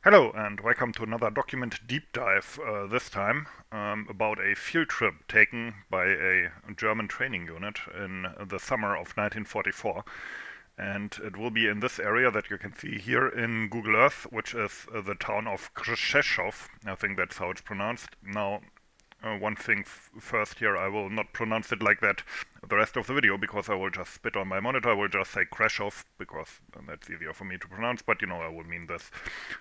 Hello and welcome to another document deep dive, this time about a field trip taken by a German training unit in the summer of 1944. And it will be in this area that you can see here in Google Earth, which is the town of Krzeszów. I think that's how it's pronounced. Now, one thing first here, I will not pronounce it like that the rest of the video because I will just spit on my monitor. I will just say Krzeszów because that's easier for me to pronounce, but I will mean this.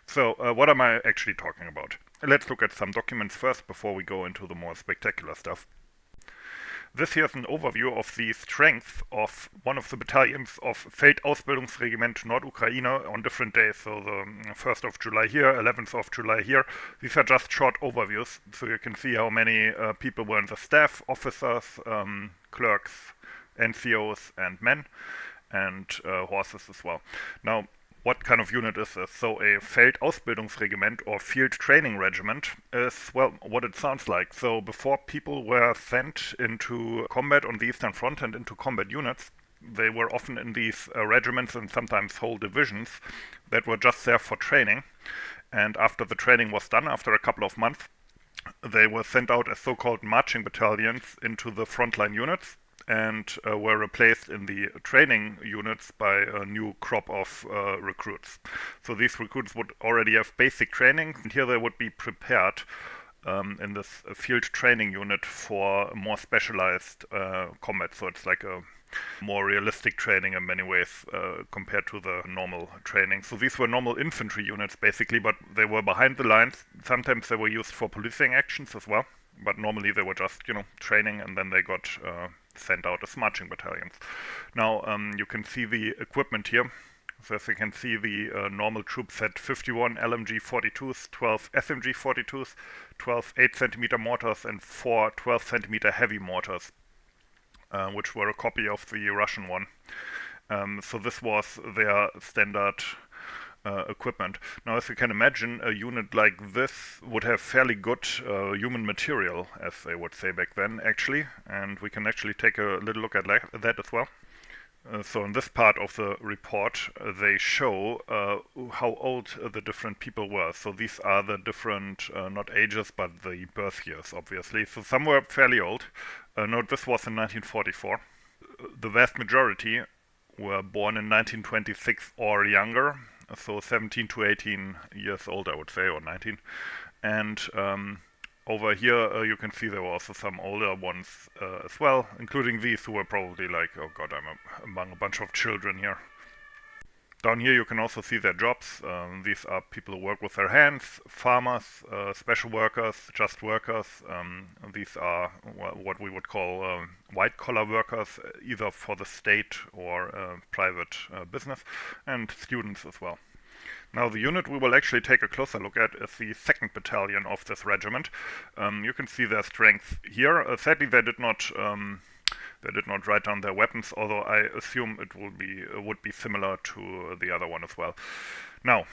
So what am I actually talking about? Let's look at some documents first before we go into the more spectacular stuff. This here is an overview of the strength of one of the battalions of Feldausbildungsregiment Nordukraine on different days. So the 1st of July here, 11th of July here. These are just short overviews, so you can see how many people were in the staff, officers, clerks, NCOs and men, and horses as well. Now, what kind of unit is this? So a Feldausbildungsregiment or field training regiment is, well, what it sounds like. So before people were sent into combat on the Eastern Front and into combat units, they were often in these regiments and sometimes whole divisions that were just there for training. And after the training was done, after a couple of months, they were sent out as so-called marching battalions into the frontline units, and were replaced in the training units by a new crop of recruits. So these recruits would already have basic training, and here they would be prepared in this field training unit for more specialized combat. So it's like a more realistic training in many ways compared to the normal training. So these were normal infantry units basically, but they were behind the lines. Sometimes they were used for policing actions as well, but normally they were just, training, and then they got sent out as marching battalions. Now, you can see the equipment here. So as you can see, the normal troops had 51 LMG 42s, 12 SMG 42s, 12 8cm mortars, and 4 12cm heavy mortars, which were a copy of the Russian one. So this was their standard equipment. Now, as you can imagine, a unit like this would have fairly good human material, as they would say back then, actually, and we can actually take a little look at that as well. So in this part of the report, they show how old the different people were. So these are the different, not ages, but the birth years, obviously. So some were fairly old. Note this was in 1944. The vast majority were born in 1926 or younger. So 17 to 18 years old, I would say, or 19. And over here, you can see there were also some older ones as well, including these who were probably like, oh god, I'm among a bunch of children here. Down here you can also see their jobs. These are people who work with their hands, farmers, special workers, just workers. These are what we would call white-collar workers, either for the state or private business, and students as well. Now, the unit we will actually take a closer look at is the 2nd Battalion of this regiment. You can see their strength here. Sadly, they did not write down their weapons, although I assume it would be similar to the other one as well. Now,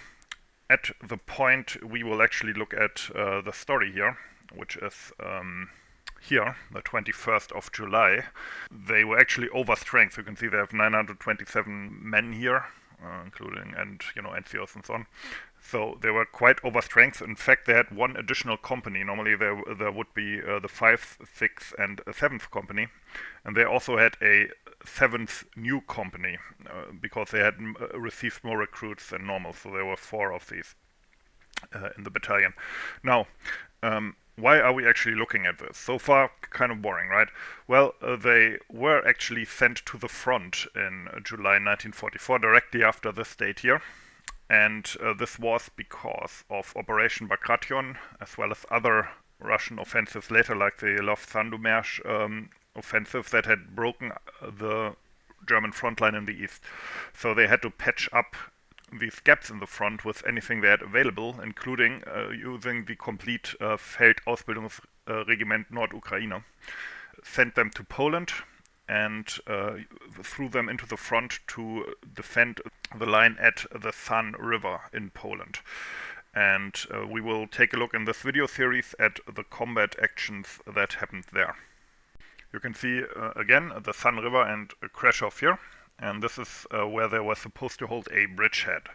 at the point we will actually look at the story here, which is here, the 21st of July. They were actually over strength. You can see they have 927 men here, including NCOs and so on. So they were quite over strength. In fact, they had one additional company. Normally there would be the 5th, 6th, and 7th company, and they also had a 7th new company because they had received more recruits than normal. So there were 4 of these in the battalion. Now, why are we actually looking at this? So far, kind of boring, right? Well, they were actually sent to the front in July 1944, directly after this date here. And this was because of Operation Bagration, as well as other Russian offensives later, like the Lov-Sandomierz offensive that had broken the German front line in the east. So they had to patch up these gaps in the front with anything they had available, including using the complete Feldausbildungsregiment Nordukraine, sent them to Poland, and threw them into the front to defend the line at the San River in Poland. And we will take a look in this video series at the combat actions that happened there. You can see again the San River and Krzeszów here, and this is where they were supposed to hold a bridgehead.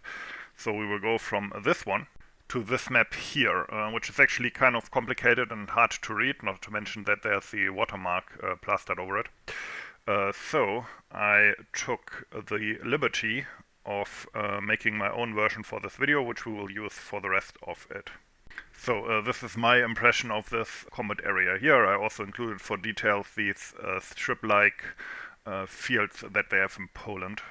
So we will go from this one to this map here, which is actually kind of complicated and hard to read, not to mention that there's the watermark plastered over it. So I took the liberty of making my own version for this video, which we will use for the rest of it. So this is my impression of this combat area here. I also included for details these strip-like fields that they have in Poland.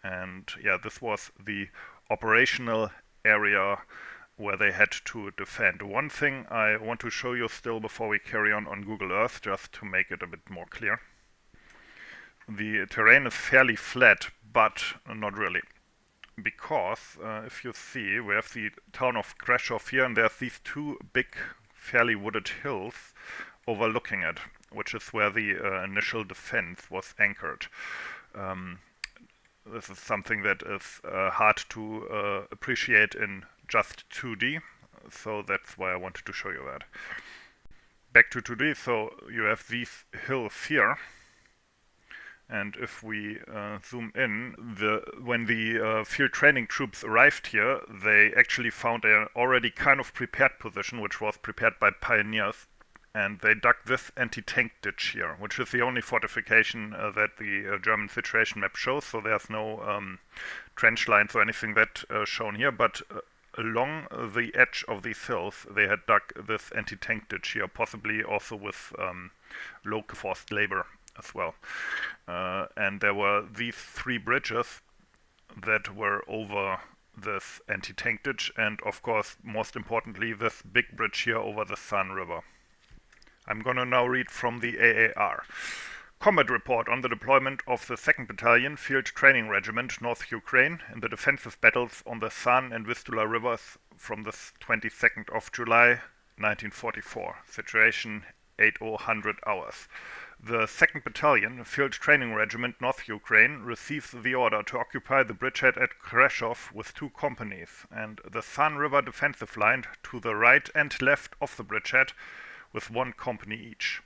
And yeah, this was the operational area where they had to defend. One thing I want to show you still before we carry on Google Earth, just to make it a bit more clear. The terrain is fairly flat, but not really. Because if you see, we have the town of Kreshow here, and there's these two big, fairly wooded hills overlooking it, which is where the initial defense was anchored. This is something that is hard to appreciate in just 2D, so that's why I wanted to show you that. Back to 2D, so you have these hills here, and if we zoom in, when the field training troops arrived here, they actually found an already kind of prepared position, which was prepared by pioneers, and they dug this anti-tank ditch here, which is the only fortification that the German situation map shows, so there's no trench lines or anything that shown here, but along the edge of these hills they had dug this anti-tank ditch here, possibly also with low forced labor as well. And there were these three bridges that were over this anti-tank ditch, and of course, most importantly, this big bridge here over the San River. I'm gonna now read from the AAR. Combat report on the deployment of the 2nd Battalion Field Training Regiment, North Ukraine, in the defensive battles on the San and Vistula rivers from the 22nd of July, 1944. Situation 8000 hours. The 2nd Battalion Field Training Regiment, North Ukraine, receives the order to occupy the bridgehead at Kreshow with 2 companies, and the San River defensive line to the right and left of the bridgehead with 1 company each.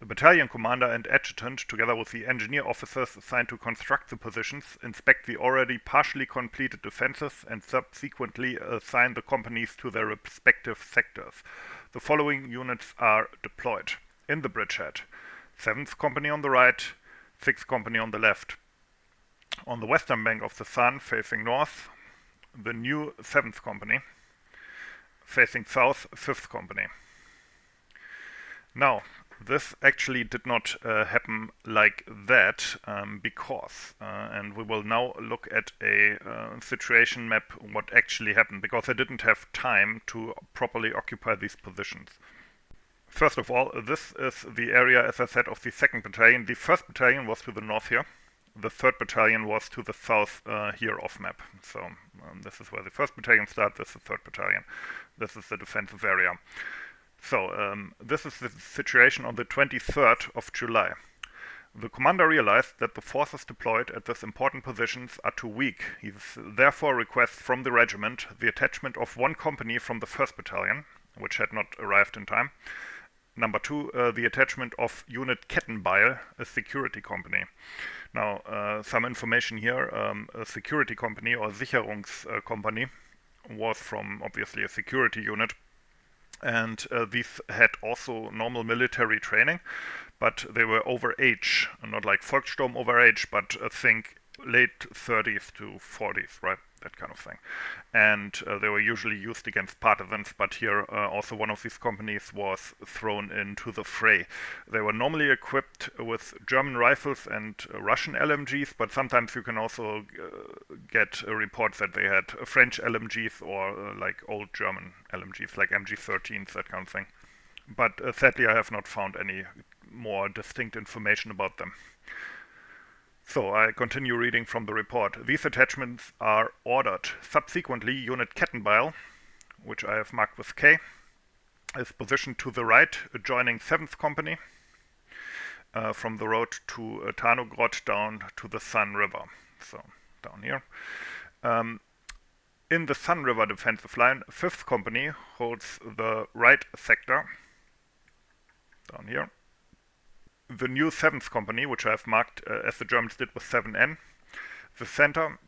The battalion commander and adjutant, together with the engineer officers assigned to construct the positions, inspect the already partially completed defenses, and subsequently assign the companies to their respective sectors. The following units are deployed. In the bridgehead: 7th Company on the right, 6th Company on the left. On the western bank of the San, facing north, the new 7th Company. Facing south, 5th Company. Now, this actually did not happen like that because, and we will now look at a situation map what actually happened, because I didn't have time to properly occupy these positions. First of all, this is the area, as I said, of the 2nd Battalion. The 1st Battalion was to the north here. The 3rd Battalion was to the south here off map. So this is where the 1st Battalion starts, this is the 3rd Battalion. This is the defensive area. So this is the situation on the 23rd of July. The commander realized that the forces deployed at these important positions are too weak. He therefore requests from the regiment the attachment of 1 company from the 1st Battalion, which had not arrived in time. Number 2, the attachment of Unit Kettenbeil, a security company. Now, some information here, a security company or Sicherungscompany was from obviously a security unit. And these had also normal military training, but they were over age, not like Volkssturm over age, but think late 30s to 40s, right? That kind of thing. And they were usually used against partisans, but here also one of these companies was thrown into the fray. They were normally equipped with German rifles and Russian LMGs, but sometimes you can also get reports that they had French LMGs or like old German LMGs, like MG13s, that kind of thing. But sadly I have not found any more distinct information about them. So I continue reading from the report. These attachments are ordered. Subsequently, Unit Kettenbeil, which I have marked with K, is positioned to the right, adjoining 7th Company, from the road to Tarnogrod down to the San River. So, down here. In the San River defensive line, 5th Company holds the right sector, down here. The new 7th Company, which I have marked as the Germans did with 7N, the center.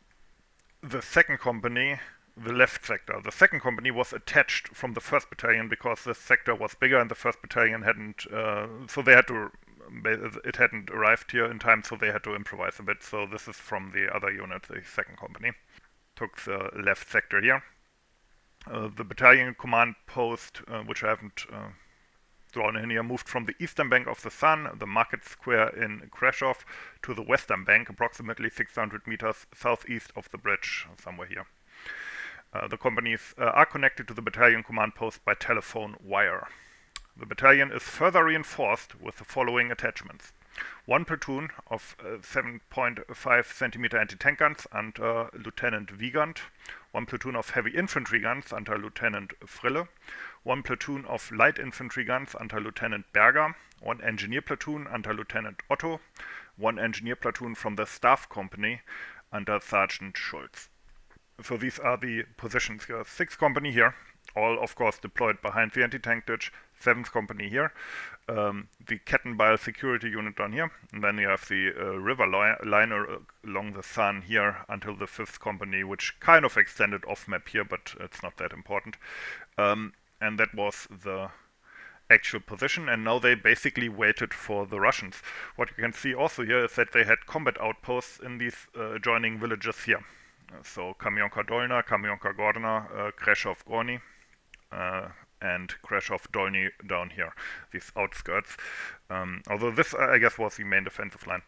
The 2nd Company the left sector. The second company was attached from the first battalion because this sector was bigger and the first battalion hadn't, so they had to, it hadn't arrived here in time, so they had to improvise a bit. So this is from the other unit, the second company. Took the left sector here. The battalion command post, which I haven't drawn in here, moved from the eastern bank of the Sun, the market square in Kreshov, to the western bank, approximately 600 meters southeast of the bridge, somewhere here. The companies are connected to the battalion command post by telephone wire. The battalion is further reinforced with the following attachments. One platoon of 7.5 centimeter anti-tank guns under Lieutenant Wiegand, one platoon of heavy infantry guns under Lieutenant Frille, one platoon of light infantry guns under Lieutenant Berger, one engineer platoon under Lieutenant Otto, one engineer platoon from the staff company under Sergeant Schulz. So these are the positions here. 6th company here, all of course deployed behind the anti-tank ditch. 7th company here, the Kettenbeil security unit down here, and then you have the river line along the San here until the 5th company, which kind of extended off map here, but it's not that important. And that was the actual position, and now they basically waited for the Russians. What you can see also here is that they had combat outposts in these adjoining villages here. So Kamionka Dolna, Kamionka Gorna, Kreshov Gorny, and Kreshov Dolny down here, these outskirts. Although this, I guess, was the main defensive line.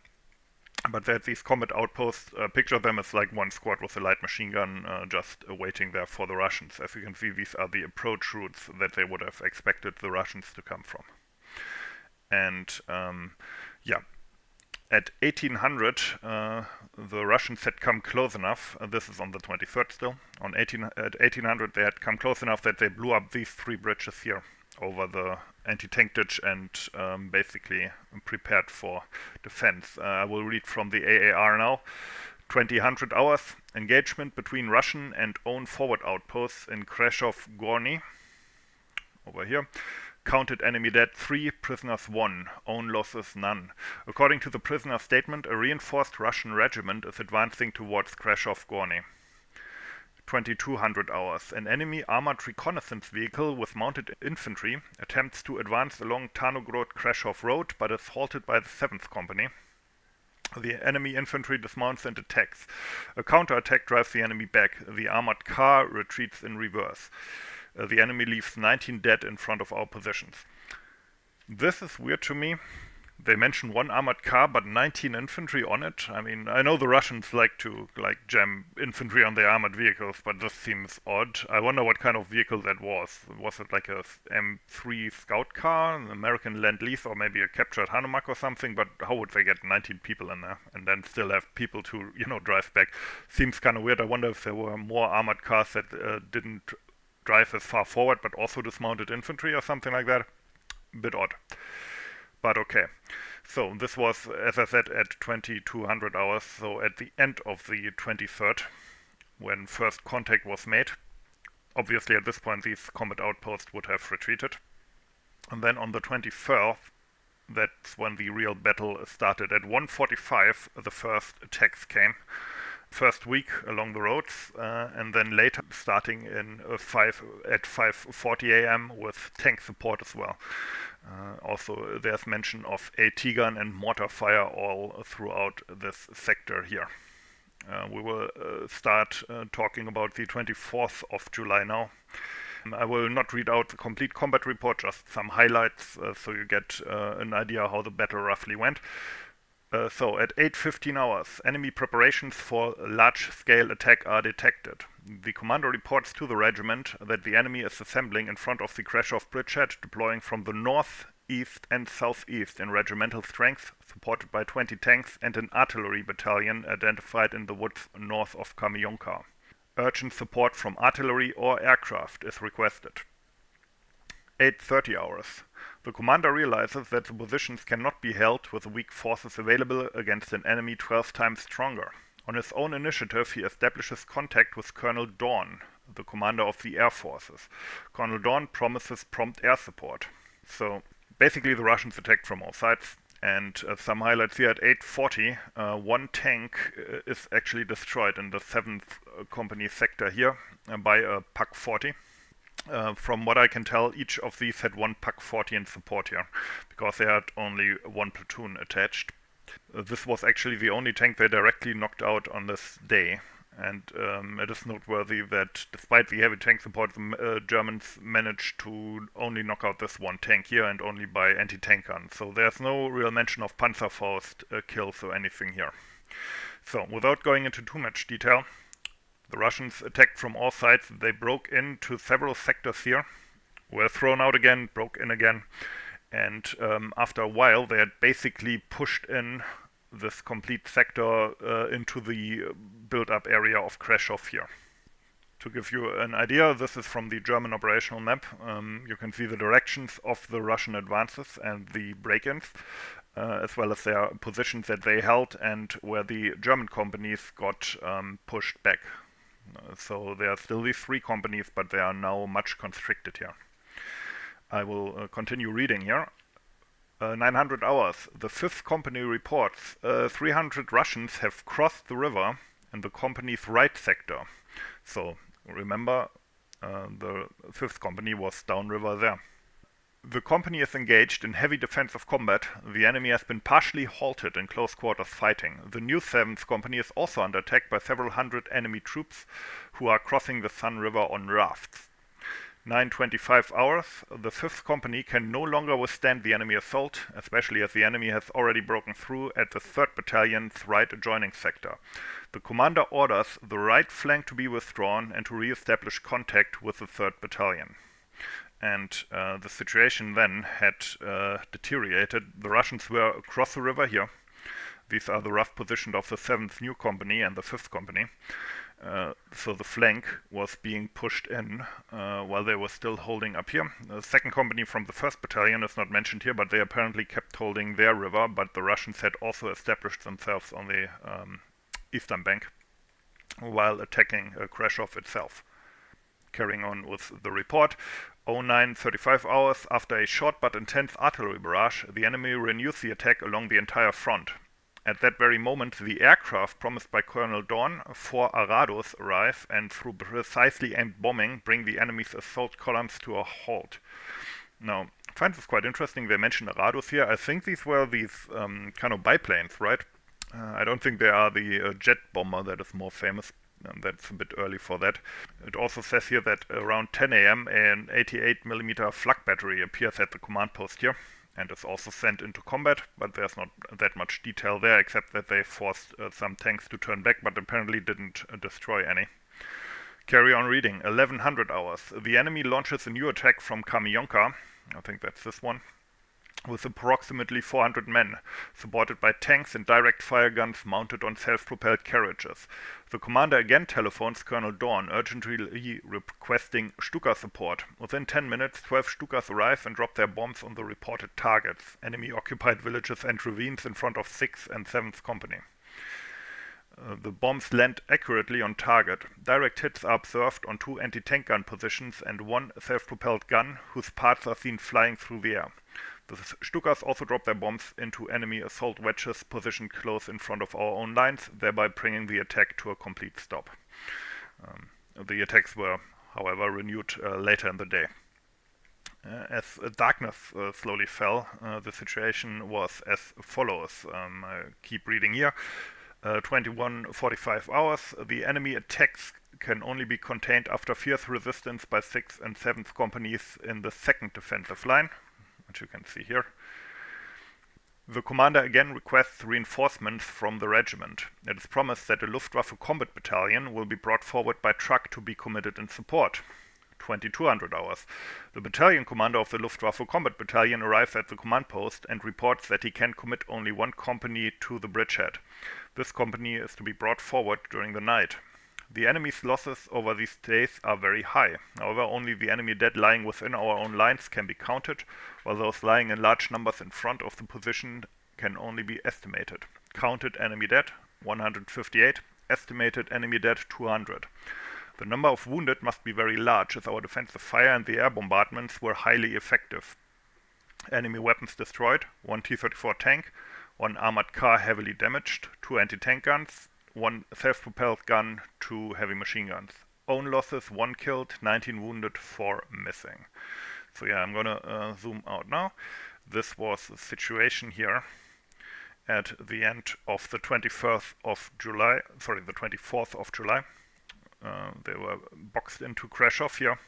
But they had these combat outposts. Picture them as like one squad with a light machine gun just waiting there for the Russians. As you can see, these are the approach routes that they would have expected the Russians to come from. And yeah, at 1800, the Russians had come close enough. This is on the 23rd still. At 1800, they had come close enough that they blew up these 3 bridges here over the anti-tank ditch and basically prepared for defense. I will read from the AAR now. 2000 hours, engagement between Russian and own forward outposts in Kreshov Gorny, over here. Counted enemy dead 3, prisoners 1, own losses none. According to the prisoner statement, a reinforced Russian regiment is advancing towards Kreshov Gorny. 2200 hours. An enemy armored reconnaissance vehicle with mounted infantry attempts to advance along Tarnogrod-Kreshov road but is halted by the 7th company. The enemy infantry dismounts and attacks. A counterattack drives the enemy back. The armored car retreats in reverse. The enemy leaves 19 dead in front of our positions. This is weird to me. They mention 1 armored car, but 19 infantry on it. I mean, I know the Russians like to jam infantry on their armored vehicles, but this seems odd. I wonder what kind of vehicle that was. Was it like a M3 scout car, an American Lend-Lease, or maybe a captured Hanomag or something? But how would they get 19 people in there and then still have people to, drive back? Seems kind of weird. I wonder if there were more armored cars that didn't drive as far forward, but also dismounted infantry or something like that. Bit odd. But okay. So this was, as I said, at 2200 hours, so at the end of the 23rd, when first contact was made. Obviously at this point these combat outposts would have retreated. And then on the 24th, that's when the real battle started. At 1:45 the first attacks came. First weak along the roads, and then later starting at 5:40 a.m. with tank support as well. Also, there's mention of AT gun and mortar fire all throughout this sector here. We will start talking about the 24th of July now. I will not read out the complete combat report, just some highlights, so you get an idea how the battle roughly went. So at 8:15 hours, enemy preparations for a large-scale attack are detected. The commander reports to the regiment that the enemy is assembling in front of the Kreshov bridgehead, deploying from the north, east and southeast in regimental strength, supported by 20 tanks and an artillery battalion identified in the woods north of Kamionka. Urgent support from artillery or aircraft is requested. 8:30 hours. The commander realizes that the positions cannot be held with the weak forces available against an enemy 12 times stronger. On his own initiative, he establishes contact with Colonel Dawn, the commander of the air forces. Colonel Dawn promises prompt air support. So basically the Russians attacked from all sides. And some highlights here at 8:40, one tank is actually destroyed in the 7th Company sector here by a PaK 40. From what I can tell, each of these had one PaK 40 in support here, because they had only one platoon attached. This was actually the only tank they directly knocked out on this day. And it is noteworthy that despite the heavy tank support, the Germans managed to only knock out this one tank here, and only by anti-tank guns. So there's no real mention of Panzerfaust kills or anything here. So without going into too much detail, the Russians attacked from all sides. They broke into several sectors here, were thrown out again, broke in again, and after a while they had basically pushed in this complete sector into the build-up area of Kreshow here. To give you an idea, this is from the German operational map. You can see the directions of the Russian advances and the break-ins, as well as their positions that they held and where the German companies got pushed back. So there are still these 3 companies, but they are now much constricted here. I will continue reading here. 900 hours. The 5th Company reports 300 Russians have crossed the river in the company's right sector. So remember, the 5th Company was downriver there. The company is engaged in heavy defensive combat. The enemy has been partially halted in close quarters fighting. The new 7th Company is also under attack by several hundred enemy troops who are crossing the Sun River on rafts. 9:25 hours, the 5th Company can no longer withstand the enemy assault, especially as the enemy has already broken through at the 3rd Battalion's right adjoining sector. The commander orders the right flank to be withdrawn and to re-establish contact with the 3rd Battalion. And the situation then had deteriorated. The Russians were across the river here. These are the rough positions of the 7th New Company and the 5th Company. So the flank was being pushed in while they were still holding up here. The 2nd Company from the 1st Battalion is not mentioned here, but they apparently kept holding their river, but the Russians had also established themselves on the eastern bank while attacking Kreshow itself. Carrying on with the report, 09:35 hours, after a short but intense artillery barrage, the enemy renews the attack along the entire front. At that very moment, the aircraft promised by Colonel Dawn, 4 Arados, arrive and through precisely aimed bombing bring the enemy's assault columns to a halt. Now, I find this quite interesting. They mention Arados here. I think these were these kind of biplanes, right? I don't think they are the jet bomber that is more famous. That's a bit early for that. It also says here that around 10 a.m. an 88mm flak battery appears at the command post here, and is also sent into combat, but there's not that much detail there, except that they forced some tanks to turn back, but apparently didn't destroy any. Carry on reading. 1100 hours. The enemy launches a new attack from Kamionka, I think that's this one, with approximately 400 men, supported by tanks and direct fire guns mounted on self-propelled carriages. The commander again telephones Colonel Dawn, urgently requesting Stuka support. Within 10 minutes, 12 Stukas arrive and drop their bombs on the reported targets, enemy-occupied villages and ravines in front of 6th and 7th Company. The bombs land accurately on target. Direct hits are observed on 2 anti-tank gun positions and 1 self-propelled gun, whose parts are seen flying through the air. The Stukas also drop their bombs into enemy assault wedges positioned close in front of our own lines, thereby bringing the attack to a complete stop. The attacks were, however, renewed later in the day. As darkness slowly fell, the situation was as follows. I keep reading here. 21:45 hours. The enemy attacks can only be contained after fierce resistance by 6th and 7th Companies in the 2nd defensive line, which you can see here. The commander again requests reinforcements from the regiment. It is promised that a Luftwaffe combat battalion will be brought forward by truck to be committed in support. 2200 hours. The battalion commander of the Luftwaffe combat battalion arrives at the command post and reports that he can commit only 1 company to the bridgehead. This company is to be brought forward during the night. The enemy's losses over these days are very high. However, only the enemy dead lying within our own lines can be counted, while those lying in large numbers in front of the position can only be estimated. Counted enemy dead, 158. Estimated enemy dead, 200. The number of wounded must be very large, as our defensive fire and the air bombardments were highly effective. Enemy weapons destroyed, 1 T-34 tank, 1 armored car heavily damaged, 2 anti-tank guns, 1 self-propelled gun, 2 heavy machine guns. Own losses, 1 killed, 19 wounded, 4 missing. So yeah, I'm gonna zoom out now. This was the situation here at the end of the 24th of July. They were boxed into crash off here.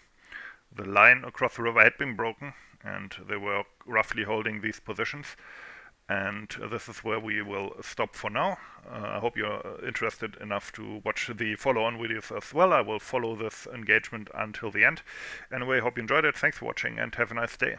The line across the river had been broken, and they were roughly holding these positions. And this is where we will stop for now. I hope you're interested enough to watch the follow-on videos as well. I will follow this engagement until the end. Anyway, hope you enjoyed it. Thanks for watching and have a nice day.